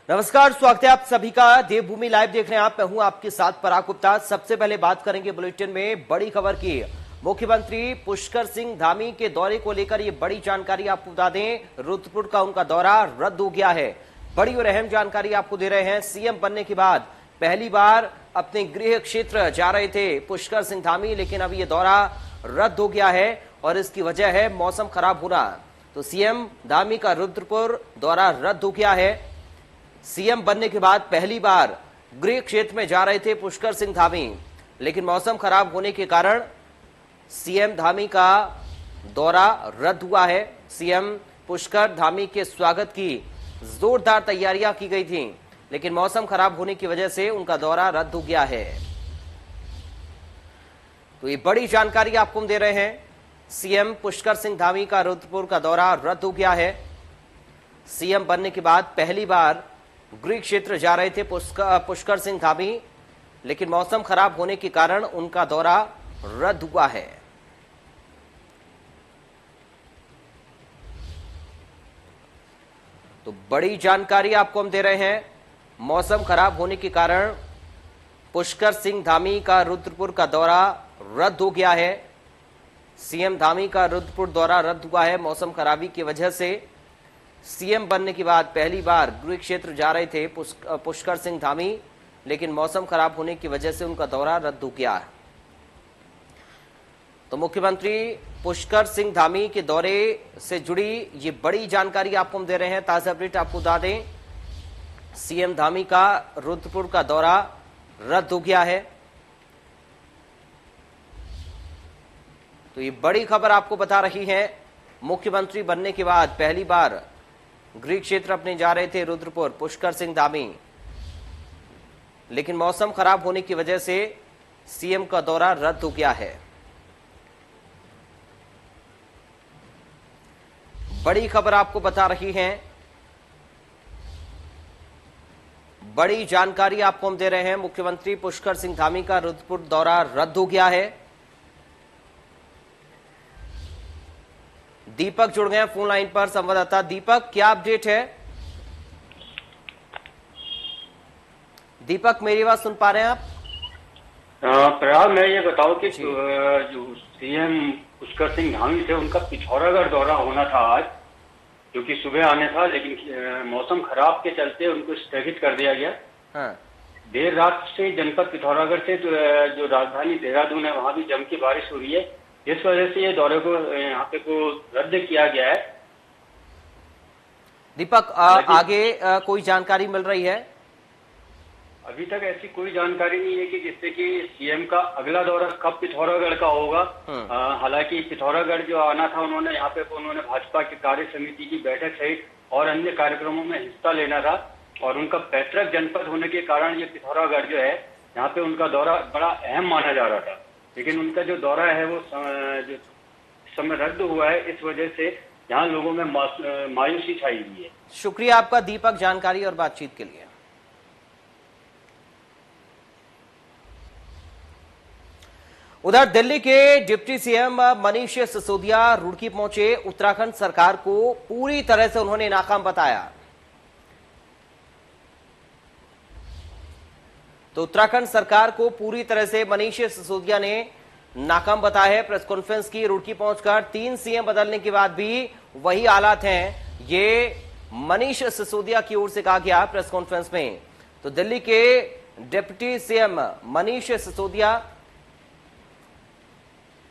नमस्कार, स्वागत है आप सभी का देवभूमि लाइव देख रहे हैं आप। मैं हूं आपके साथ पराग गुप्ता। सबसे पहले बात करेंगे बुलेटिन में बड़ी खबर की। मुख्यमंत्री पुष्कर सिंह धामी के दौरे को लेकर ये बड़ी जानकारी आपको बता दें। रुद्रपुर का उनका दौरा रद्द हो गया है। बड़ी और अहम जानकारी आपको दे रहे हैं। सीएम बनने के बाद पहली बार अपने गृह क्षेत्र जा रहे थे पुष्कर सिंह धामी, लेकिन अब ये दौरा रद्द हो गया है और इसकी वजह है मौसम खराब होना। तो सीएम धामी का रुद्रपुर दौरा रद्द हो गया है। सीएम बनने के बाद पहली बार गृह क्षेत्र में जा रहे थे पुष्कर सिंह धामी, लेकिन मौसम खराब होने के कारण सीएम धामी का दौरा रद्द हुआ है। सीएम पुष्कर धामी के स्वागत की जोरदार तैयारियां की गई थी, लेकिन मौसम खराब होने की वजह से उनका दौरा रद्द हो गया है। तो ये बड़ी जानकारी आपको हम दे रहे हैं। सीएम पुष्कर सिंह धामी का रुद्रपुर का दौरा रद्द हो गया है। सीएम बनने के बाद पहली बार गृह क्षेत्र जा रहे थे पुष्कर सिंह धामी, लेकिन मौसम खराब होने के कारण उनका दौरा रद्द हुआ है। तो बड़ी जानकारी आपको हम दे रहे हैं। मौसम खराब होने के कारण पुष्कर सिंह धामी का रुद्रपुर का दौरा रद्द हो गया है। सीएम धामी का रुद्रपुर दौरा रद्द हुआ है मौसम खराबी की वजह से। सीएम बनने के बाद पहली बार गृह क्षेत्र जा रहे थे पुष्कर सिंह धामी, लेकिन मौसम खराब होने की वजह से उनका दौरा रद्द हो गया। तो मुख्यमंत्री पुष्कर सिंह धामी के दौरे से जुड़ी ये बड़ी जानकारी आपको हम दे रहे हैं। ताजा अपडेट आपको बता दें, सीएम धामी का रुद्रपुर का दौरा रद्द हो गया है। तो ये बड़ी खबर आपको बता रही है। मुख्यमंत्री बनने के बाद पहली बार गृह क्षेत्र अपने जा रहे थे रुद्रपुर पुष्कर सिंह धामी, लेकिन मौसम खराब होने की वजह से सीएम का दौरा रद्द हो गया है। बड़ी खबर आपको बता रही है। बड़ी जानकारी आपको हम दे रहे हैं। मुख्यमंत्री पुष्कर सिंह धामी का रुद्रपुर दौरा रद्द हो गया है। दीपक जुड़ गए फोन लाइन पर, संवाददाता दीपक, क्या अपडेट है? दीपक, मेरी बात सुन पा रहे हैं आप? प्रयाग, मैं ये बताऊं कि जो सीएम पुष्कर सिंह धामी थे उनका पिथौरागढ़ दौरा होना था आज, क्योंकि सुबह आने था, लेकिन मौसम खराब के चलते उनको स्थगित कर दिया गया। हाँ। देर रात से जनपद पिथौरागढ़ से जो राजधानी देहरादून है वहां भी जम की बारिश हो रही है। इस वजह से ये दौरे को यहाँ पे को रद्द किया गया है। दीपक, आगे कोई जानकारी मिल रही है? अभी तक ऐसी कोई जानकारी नहीं है कि जिससे कि सीएम का अगला दौरा कब पिथौरागढ़ का होगा। हालांकि पिथौरागढ़ जो आना था, उन्होंने यहाँ पे उन्होंने भाजपा की कार्य समिति की बैठक सहित और अन्य कार्यक्रमों में हिस्सा लेना था, और उनका पैतृक जनपद होने के कारण ये पिथौरागढ़ जो है यहाँ पे उनका दौरा बड़ा अहम माना जा रहा था। लेकिन उनका जो दौरा है वो जो समय रद्द हुआ है, इस वजह से यहाँ लोगों में मायूसी छाई हुई है। शुक्रिया आपका दीपक, जानकारी और बातचीत के लिए। उधर दिल्ली के डिप्टी सीएम मनीष सिसोदिया रुड़की पहुंचे। उत्तराखंड सरकार को पूरी तरह से उन्होंने नाकाम बताया। तो उत्तराखंड सरकार को पूरी तरह से मनीष सिसोदिया ने नाकाम बताया है। प्रेस कॉन्फ्रेंस की रुड़की पहुंचकर 3 सीएम बदलने के बाद भी वही हालात हैं, ये मनीष सिसोदिया की ओर से कहा गया प्रेस कॉन्फ्रेंस में। तो दिल्ली के डिप्टी सीएम मनीष सिसोदिया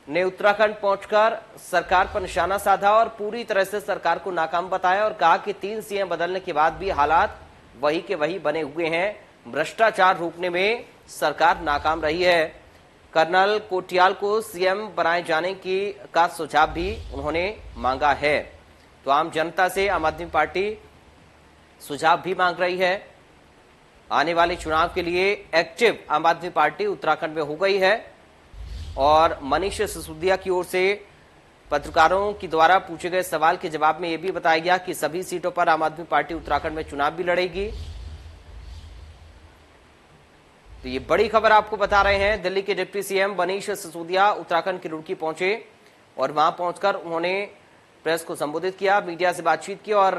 ने उत्तराखंड पहुंचकर सरकार पर निशाना साधा और पूरी तरह से सरकार को नाकाम बताया और कहा कि 3 सीएम बदलने के बाद भी हालात वही के वही बने हुए हैं। भ्रष्टाचार रोकने में सरकार नाकाम रही है। कर्नल कोटियाल को सीएम बनाए जाने का सुझाव भी उन्होंने मांगा है। तो आम जनता से आम आदमी पार्टी सुझाव भी मांग रही है। आने वाले चुनाव के लिए एक्टिव आम आदमी पार्टी उत्तराखंड में हो गई है। और मनीष सिसोदिया की ओर से पत्रकारों के द्वारा पूछे गए सवाल के जवाब में यह भी बताया गया कि सभी सीटों पर आम आदमी पार्टी उत्तराखंड में चुनाव भी लड़ेगी। तो ये बड़ी खबर आपको बता रहे हैं। दिल्ली के डिप्टी सीएम मनीष सिसोदिया उत्तराखंड की रुड़की पहुंचे और वहां पहुंचकर उन्होंने प्रेस को संबोधित किया, मीडिया से बातचीत की और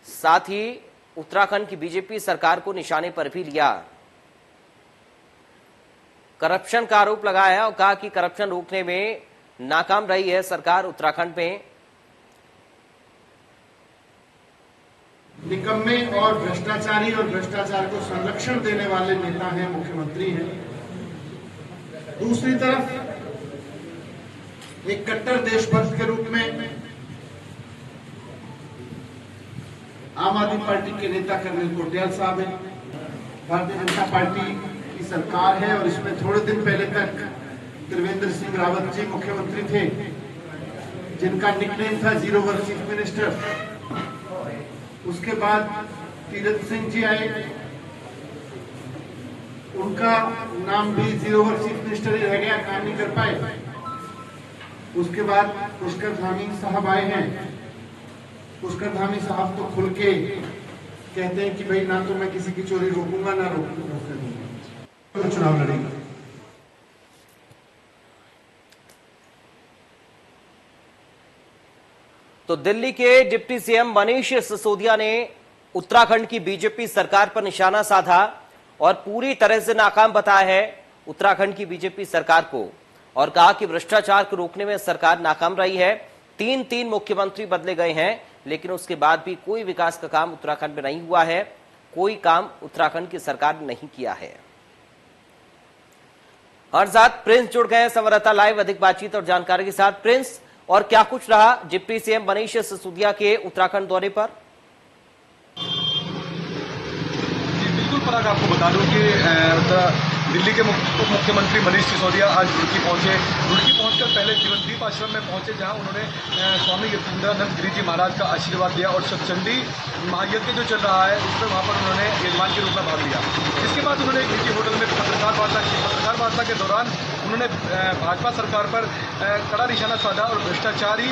साथ ही उत्तराखंड की बीजेपी सरकार को निशाने पर भी लिया। करप्शन का आरोप लगाया और कहा कि करप्शन रोकने में नाकाम रही है सरकार उत्तराखंड में। निकम्मे और भ्रष्टाचारी और भ्रष्टाचार को संरक्षण देने वाले नेता हैं, मुख्यमंत्री हैं। दूसरी तरफ एक कट्टर देशभक्त के रूप में आम आदमी पार्टी के नेता कर्नल कोटियाल साहब हैं। भारतीय जनता पार्टी की सरकार है और इसमें थोड़े दिन पहले तक त्रिवेंद्र सिंह रावत जी मुख्यमंत्री थे, जिनका निकनेम था जीरो वर्क चीफ मिनिस्टर। उसके बाद तीरथ सिंह जी आए, उनका नाम भी जीरो वर्क चीफ मिनिस्टर ही रह गया, काम नहीं कर पाए। उसके बाद पुष्कर धामी साहब आए हैं। पुष्कर धामी साहब तो खुल के कहते हैं कि भाई ना तो मैं किसी की चोरी रोकूंगा ना रोकूंगा, चुनाव लड़ेंगे। तो दिल्ली के डिप्टी सीएम मनीष सिसोदिया ने उत्तराखंड की बीजेपी सरकार पर निशाना साधा और पूरी तरह से नाकाम बताया है उत्तराखंड की बीजेपी सरकार को और कहा कि भ्रष्टाचार को रोकने में सरकार नाकाम रही है। तीन मुख्यमंत्री बदले गए हैं, लेकिन उसके बाद भी कोई विकास का काम उत्तराखंड में नहीं हुआ है, कोई काम उत्तराखंड की सरकार ने नहीं किया है। हमारे साथ प्रिंस जुड़ गए हैं संवाददाता लाइव, अधिक बातचीत और जानकारी के साथ। प्रिंस, और क्या कुछ रहा डिप्टी सीएम मनीष सिसोदिया के उत्तराखंड दौरे पर? जी बिल्कुल पराग, आपको बता दूं कि दिल्ली के उप मुख्यमंत्री मनीष सिसोदिया आज रुड़की पहुंचे। रुड़की पहुंचकर पहले जीवनदीप आश्रम में पहुंचे, जहां उन्होंने स्वामी यतीन्द्रानंद गिरी जी महाराज का आशीर्वाद लिया और सतचंडी महायज्ञ जो चल रहा है उसमें वहां पर उन्होंने यजमान के रूप में भाग लिया। इसके बाद उन्होंने एक निजी होटल में पत्रकार वार्ता की। पत्रकार वार्ता के दौरान उन्होंने भाजपा सरकार पर कड़ा निशाना साधा और भ्रष्टाचारी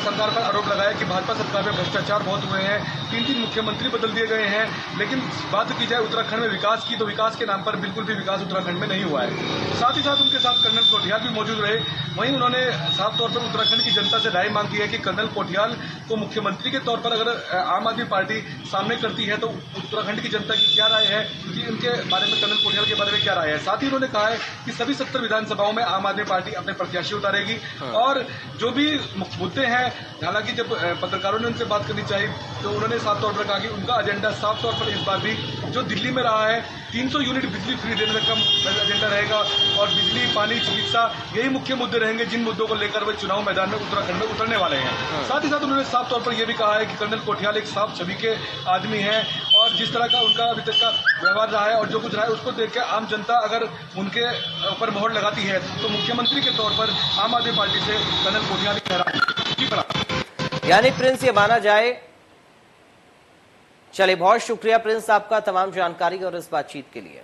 सरकार पर आरोप लगाया कि भाजपा सरकार में भ्रष्टाचार बहुत हुए हैं, तीन मुख्यमंत्री बदल दिए गए हैं। लेकिन बात की जाए उत्तराखंड में विकास की, तो विकास के नाम पर बिल्कुल भी विकास उत्तराखंड में नहीं हुआ है। साथ ही साथ उनके साथ कर्नल कोटियाल भी मौजूद रहे। वहीं उन्होंने साफ तौर पर उत्तराखंड की जनता से राय मांगी है कि कर्नल कोटियाल को मुख्यमंत्री के तौर पर अगर आम आदमी पार्टी सामने करती है तो उत्तराखंड की जनता की क्या राय है, क्योंकि उनके बारे में, कर्नल कोटियाल के बारे में क्या राय है। साथ ही उन्होंने कहा है कि सभी 70 विधानसभाओं में आम आदमी पार्टी अपने प्रत्याशी उतारेगी और जो भी मुद्दे हैं, हालांकि जब पत्रकारों ने उनसे बात करनी चाहिए तो उन्होंने साफ तौर पर कहा कि उनका एजेंडा साफ तौर पर इस बार भी जो दिल्ली में रहा है 300 यूनिट बिजली फ्री देने का एजेंडा रहेगा और बिजली, पानी, चिकित्सा, यही मुख्य मुद्दे रहेंगे जिन मुद्दों को लेकर वे चुनाव मैदान में उत्तराखंड में उतरने वाले हैं। साथ ही साथ उन्होंने साफ तौर पर यह भी कहा है कि कर्नल कोटियाल एक साफ छवि के आदमी हैं और जिस तरह का उनका अभी तक का व्यवहार रहा है और जो कुछ रहा है उसको देख के आम जनता अगर उनके ऊपर मोहर लगाती है तो मुख्यमंत्री के तौर पर आम आदमी पार्टी से कर्नल कोटियाल ठहरा। यानी प्रिंस ये माना जाए। चलिए, बहुत शुक्रिया प्रिंस आपका तमाम जानकारी और इस बातचीत के लिए।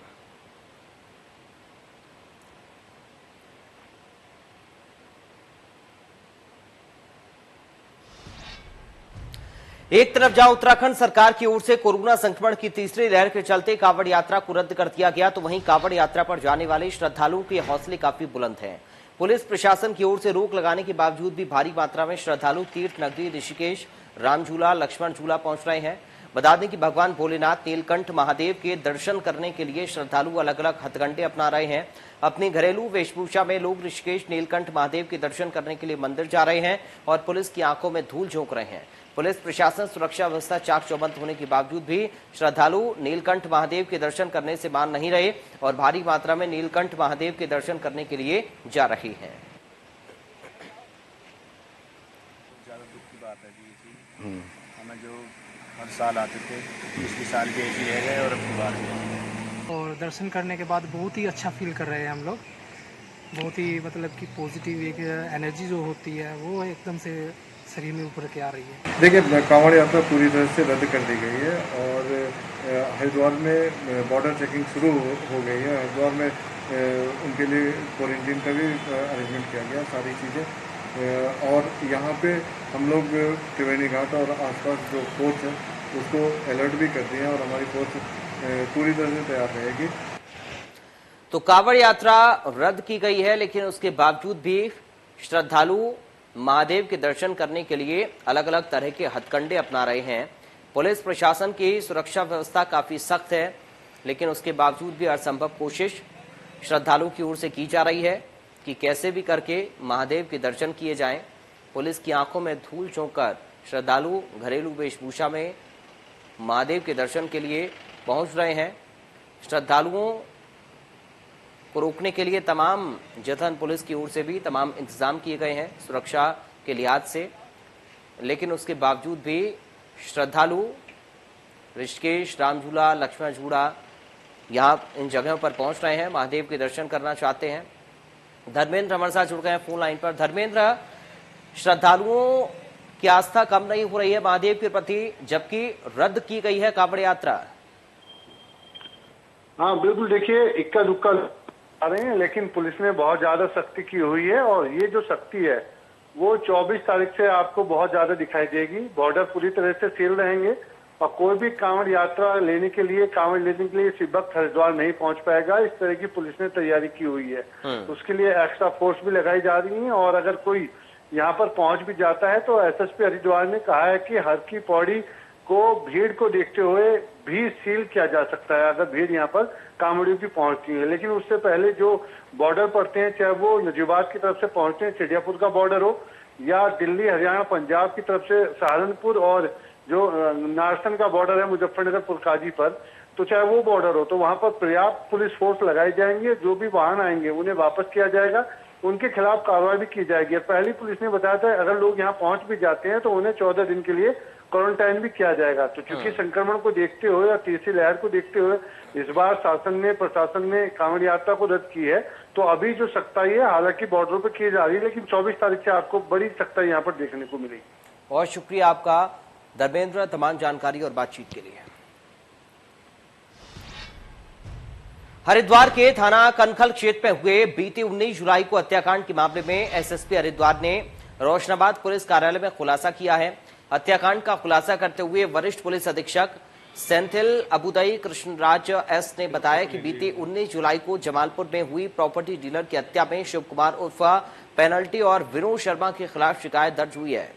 एक तरफ जहां उत्तराखंड सरकार की ओर से कोरोना संक्रमण की तीसरी लहर के चलते कांवड़ यात्रा को रद्द कर दिया गया, तो वहीं कांवड़ यात्रा पर जाने वाले श्रद्धालुओं के हौसले काफी बुलंद हैं। पुलिस प्रशासन की ओर से रोक लगाने के बावजूद भी भारी मात्रा में श्रद्धालु तीर्थ नगरी ऋषिकेश, राम झूला, लक्ष्मण झूला पहुंच रहे हैं। बता दें कि भगवान भोलेनाथ नीलकंठ महादेव के दर्शन करने के लिए श्रद्धालु अलग अलग हथकंडे अपना रहे हैं। अपनी घरेलू वेशभूषा में लोग ऋषिकेश नीलकंठ महादेव के दर्शन करने के लिए मंदिर जा रहे हैं और पुलिस की आंखों में धूल झोंक रहे हैं। पुलिस प्रशासन सुरक्षा व्यवस्था चाक चौबंद होने के बावजूद भी श्रद्धालु नीलकंठ महादेव के दर्शन करने से मान नहीं रहे और भारी मात्रा में नीलकंठ महादेव के दर्शन करने के लिए जा रहे हैं। ज़्यादा दुख की बात है जी, हमें जो हर साल आते थे पिछले साल भी ऐसे रह गए और अब की बार भी। और दर्शन करने के बाद बहुत ही अच्छा फील कर रहे हैं हम लोग। बहुत ही मतलब कि पॉजिटिव एक एनर्जी जो होती है वो एकदम से शरीर में ऊपर के आ रही है। देखिए, कांवड़ यात्रा पूरी तरह से रद्द कर दी गई है और हरिद्वार में बॉर्डर चेकिंग शुरू हो गई है। हरिद्वार में उनके लिए क्वारंटीन का भी अरेंजमेंट किया गया, सारी चीज़ें। और यहाँ पे हम लोग त्रिवेणी घाट और आसपास जो फोर्स है उसको अलर्ट भी कर दिए हैं और हमारी फोर्स पूरी तरह से तैयार रहेगी। तो कांवड़ यात्रा रद्द की गई है, लेकिन उसके बावजूद भी श्रद्धालु महादेव के दर्शन करने के लिए अलग अलग तरह के हथकंडे अपना रहे हैं। पुलिस प्रशासन की सुरक्षा व्यवस्था काफी सख्त है, लेकिन उसके बावजूद भी हरसंभव कोशिश श्रद्धालुओं की ओर से की जा रही है कि कैसे भी करके महादेव के दर्शन किए जाएं। पुलिस की आंखों में धूल झोंककर श्रद्धालु घरेलू वेशभूषा में महादेव के दर्शन के लिए पहुंच रहे हैं। श्रद्धालुओं को रोकने के लिए तमाम जतन पुलिस की ओर से भी तमाम इंतजाम किए गए हैं सुरक्षा के लिहाज से, लेकिन उसके बावजूद भी श्रद्धालु ऋषिकेश, रामझूला, लक्ष्मण झूला यहाँ इन जगहों पर पहुंच रहे हैं, महादेव के दर्शन करना चाहते हैं। धर्मेंद्र हमारे साथ जुड़ गए हैं फोन लाइन पर। धर्मेंद्र, श्रद्धालुओं की आस्था कम नहीं हो रही है महादेव के प्रति, जबकि रद्द की गई है कांवड़ यात्रा। हाँ बिल्कुल, देखिए इक्का दुक्का आ रहे हैं, लेकिन पुलिस ने बहुत ज्यादा सख्ती की हुई है और ये जो सख्ती है वो 24 तारीख से आपको बहुत ज्यादा दिखाई देगी। बॉर्डर पूरी तरह से सील रहेंगे और कोई भी कांवड़ यात्रा लेने के लिए इसी वक्त हरिद्वार नहीं पहुंच पाएगा। इस तरह की पुलिस ने तैयारी की हुई है। उसके लिए एक्स्ट्रा फोर्स भी लगाई जा रही है और अगर कोई यहाँ पर पहुंच भी जाता है तो एसएसपी हरिद्वार ने कहा है कि हर की पौड़ी को भीड़ को देखते हुए भी सील किया जा सकता है अगर भीड़ यहाँ पर कांवड़ियों की पहुंचती है। लेकिन उससे पहले जो बॉर्डर पड़ते हैं, चाहे वो नजीबाद की तरफ से पहुंचते हैं, चिड़ियापुर का बॉर्डर हो, या दिल्ली, हरियाणा, पंजाब की तरफ से सहारनपुर, और जो नारसन का बॉर्डर है मुजफ्फरनगर पुरकाजी पर, तो चाहे वो बॉर्डर हो, तो वहां पर पर्याप्त पुलिस फोर्स लगाई जाएंगे। जो भी वाहन आएंगे उन्हें वापस किया जाएगा, उनके खिलाफ कार्रवाई भी की जाएगी। पहली पुलिस ने बताया था अगर लोग यहाँ पहुंच भी जाते हैं तो उन्हें 14 दिन के लिए क्वारंटाइन भी किया जाएगा। तो चूंकि संक्रमण को देखते हुए और तीसरी लहर को देखते हुए इस बार प्रशासन ने कांवड़ यात्रा को रद्द की है। तो अभी जो सख्ताई है हालांकि बॉर्डरों पर की जा रही है, लेकिन 24 तारीख से आपको बड़ी सख्ताई यहाँ पर देखने को मिलेगी। बहुत शुक्रिया आपका धर्मेंद्र, तमाम जानकारी और बातचीत के लिए। हरिद्वार के थाना कनखल क्षेत्र में हुए बीते 19 जुलाई को हत्याकांड के मामले में एसएसपी हरिद्वार ने रोशनाबाद पुलिस कार्यालय में खुलासा किया है। हत्याकांड का खुलासा करते हुए वरिष्ठ पुलिस अधीक्षक सेंथिल अबुदई कृष्णराज एस ने बताया कि बीते 19 जुलाई को जमालपुर में हुई प्रॉपर्टी डीलर की हत्या में शिव कुमार उर्फ पेनल्टी और विनोद शर्मा के खिलाफ शिकायत दर्ज हुई है।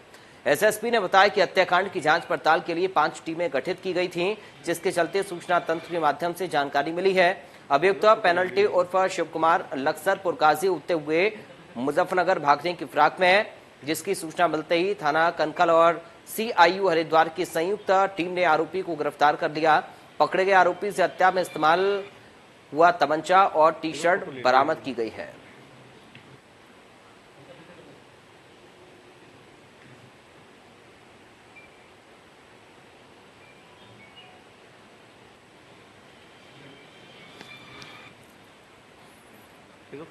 एसएसपी ने बताया कि हत्याकांड की जांच पड़ताल के लिए 5 टीमें गठित की गई थीं, जिसके चलते सूचना तंत्र के माध्यम से जानकारी मिली है। अभियुक्त पेनल्टी उर्फ शिव कुमार लक्सर पुरकाजी उठते हुए मुजफ्फरनगर भागने की फिराक में है, जिसकी सूचना मिलते ही थाना कनखल और सीआईयू हरिद्वार की संयुक्त टीम ने आरोपी को गिरफ्तार कर लिया। पकड़े गए आरोपी से हत्या में इस्तेमाल हुआ तमंचा और टी शर्ट बरामद की गई है।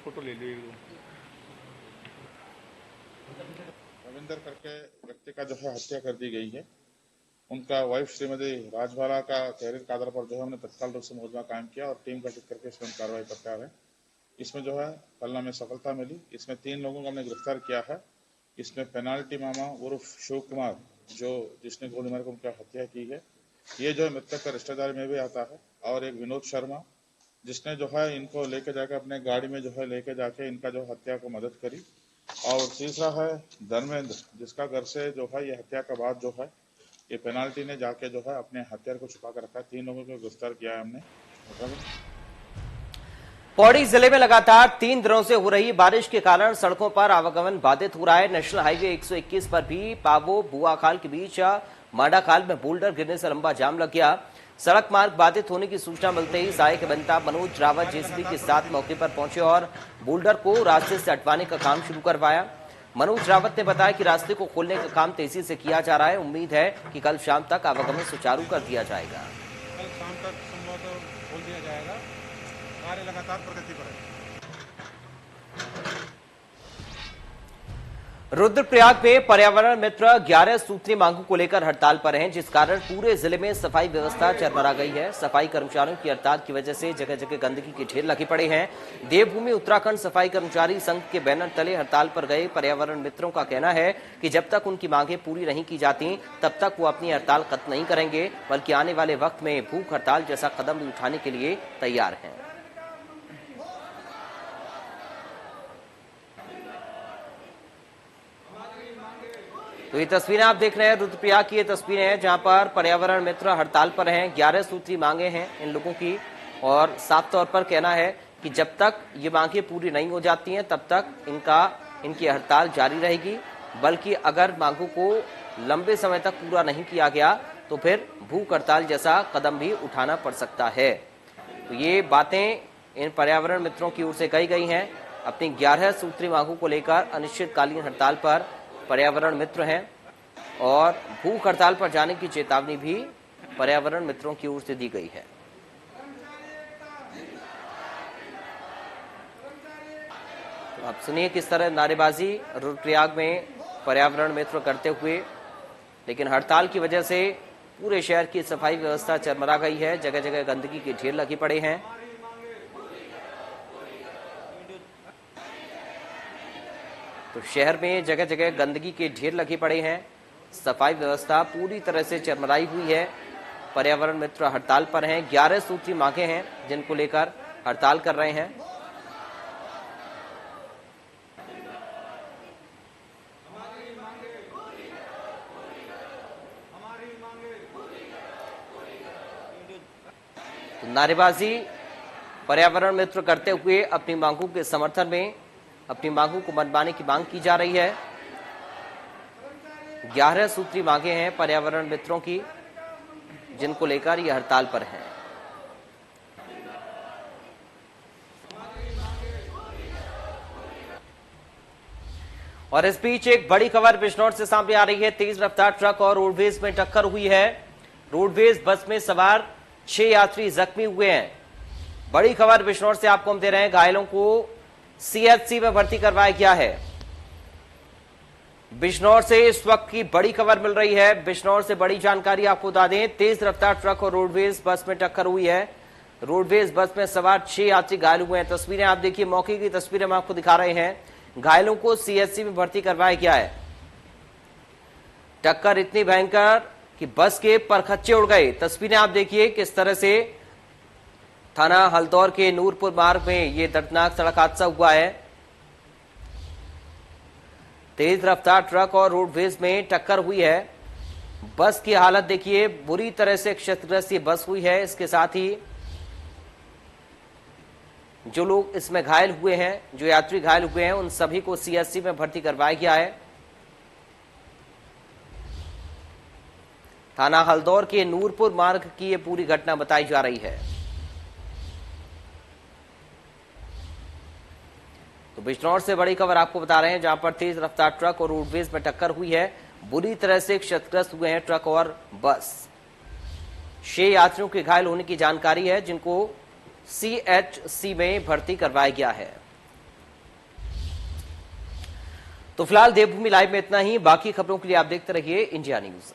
फोटो ले लो। रविंदर करके व्यक्ति का जो है हत्या कर दी गई है। उनका वाइफ श्रीमती राजभाला का तहरीर के आधार पर जो है हमने तत्काल रूप से मुकदमा कायम किया और टीम गठित करके इसमें कार्रवाई करते आ रहे हैं। इसमें जो है पलना में सफलता मिली। इसमें 3 लोगों को हमने गिरफ्तार किया है। इसमें पेनाल्टी मामा उर्फ शिव कुमार जिसने गोली मार उनकी हत्या की है, ये जो है मृतक का रिश्तेदार में भी आता है, और एक विनोद शर्मा जिसने जो है इनको लेके जाकर अपने गाड़ी में जो है लेके जाके इनका जो हत्या को मदद करी, और तीसरा है धर्मेंद्र जिसका घर से जो है ये हत्या के बाद जो है ये पेनाल्टी ने जाके जो है अपने हथियार को छुपा कर रखा है। 3 लोगों को गिरफ्तार किया है हमने। पौड़ी जिले में लगातार 3 दिनों से हो रही बारिश के कारण सड़कों पर आवागमन बाधित हो रहा है। नेशनल हाईवे 121 पर भी पावो बुआखाल के बीच माडाखाल में बोल्डर गिरने से लंबा जाम लग गया। सड़क मार्ग बाधित होने की सूचना मिलते ही सहायक अभियंता मनोज रावत जेसीबी के साथ मौके पर पहुंचे और बोल्डर को रास्ते से हटवाने का काम शुरू करवाया। मनोज रावत ने बताया कि रास्ते को खोलने का काम तेजी से किया जा रहा है। उम्मीद है कि कल शाम तक आवागमन सुचारू कर दिया जाएगा। कल शाम तक संभवतः खोल दिया जाएगा। कार्य लगातार प्रगति पर है। रुद्रप्रयाग में पर्यावरण मित्र 11 सूत्री मांगों को लेकर हड़ताल पर हैं, जिस कारण पूरे जिले में सफाई व्यवस्था चरमरा गई है। सफाई कर्मचारियों की हड़ताल की वजह से जगह जगह गंदगी के ढेर लगे पड़े हैं। देवभूमि उत्तराखंड सफाई कर्मचारी संघ के बैनर तले हड़ताल पर गए पर्यावरण मित्रों का कहना है कि जब तक उनकी मांगें पूरी नहीं की जाती तब तक वो अपनी हड़ताल खत्म नहीं करेंगे, बल्कि आने वाले वक्त में भूख हड़ताल जैसा कदम भी उठाने के लिए तैयार हैं। तो ये तस्वीरें आप देख रहे हैं रुद्रप्रयाग की, ये तस्वीरें हैं जहां पर पर्यावरण मित्र हड़ताल पर हैं। 11 सूत्री मांगे हैं इन लोगों की और साफ तौर पर कहना है कि जब तक ये मांगे पूरी नहीं हो जाती हैं तब तक इनकी हड़ताल जारी रहेगी। बल्कि अगर मांगों को लंबे समय तक पूरा नहीं किया गया तो फिर भूख हड़ताल जैसा कदम भी उठाना पड़ सकता है। तो ये बातें इन पर्यावरण मित्रों की ओर से कही गई हैं। अपनी 11 सूत्री मांगों को लेकर अनिश्चितकालीन हड़ताल पर पर्यावरण मित्र हैं और भूख हड़ताल पर जाने की चेतावनी भी पर्यावरण मित्रों की ओर से दी गई है। तो आप सुनिए किस तरह नारेबाजी रुद्रप्रयाग में पर्यावरण मित्र करते हुए, लेकिन हड़ताल की वजह से पूरे शहर की सफाई व्यवस्था चरमरा गई है। जगह जगह गंदगी के ढेर लगे पड़े हैं। तो शहर में जगह जगह गंदगी के ढेर लगे पड़े हैं। सफाई व्यवस्था पूरी तरह से चरमराई हुई है। पर्यावरण मित्र हड़ताल पर हैं। 11 सूत्री मांगे हैं जिनको लेकर हड़ताल कर रहे हैं। तो नारेबाजी पर्यावरण मित्र करते हुए अपनी मांगों के समर्थन में अपनी मांगों को मनवाने की मांग की जा रही है। 11 सूत्री मांगे हैं पर्यावरण मित्रों की जिनको लेकर ये हड़ताल पर हैं। और इस बीच एक बड़ी खबर बिजनौर से सामने आ रही है। तेज रफ्तार ट्रक और रोडवेज में टक्कर हुई है। रोडवेज बस में सवार 6 यात्री जख्मी हुए हैं। बड़ी खबर बिजनौर से आपको हम दे रहे हैं। घायलों को सीएचसी में भर्ती करवाया गया है। बिजनौर से इस वक्त की बड़ी खबर मिल रही है। बिजनौर से बड़ी जानकारी आपको बता दें। तेज रफ्तार ट्रक और रोडवेज बस में टक्कर हुई है। रोडवेज बस में सवार 6 यात्री घायल हुए हैं। तस्वीरें आप देखिए, मौके की तस्वीरें हम आपको दिखा रहे हैं। घायलों को सीएचसी में भर्ती करवाया गया है। टक्कर इतनी भयंकर कि बस के परखच्चे उड़ गए। तस्वीरें आप देखिए किस तरह से थाना हल्दौर के नूरपुर मार्ग में ये दर्दनाक सड़क हादसा हुआ है। तेज रफ्तार ट्रक और रोडवेज में टक्कर हुई है। बस की हालत देखिए, बुरी तरह से क्षतिग्रस्त ये बस हुई है। इसके साथ ही जो लोग इसमें घायल हुए हैं, जो यात्री घायल हुए हैं, उन सभी को सीएचसी में भर्ती करवाया गया है। थाना हल्दौर के नूरपुर मार्ग की ये पूरी घटना बताई जा रही है। तो बिजनौर से बड़ी खबर आपको बता रहे हैं जहां पर तेज रफ्तार ट्रक और रोडवेज में टक्कर हुई है। बुरी तरह से क्षतिग्रस्त हुए हैं ट्रक और बस। 6 यात्रियों के घायल होने की जानकारी है जिनको सीएचसी में भर्ती करवाया गया है। तो फिलहाल देवभूमि लाइव में इतना ही। बाकी खबरों के लिए आप देखते रहिए इंडिया न्यूज।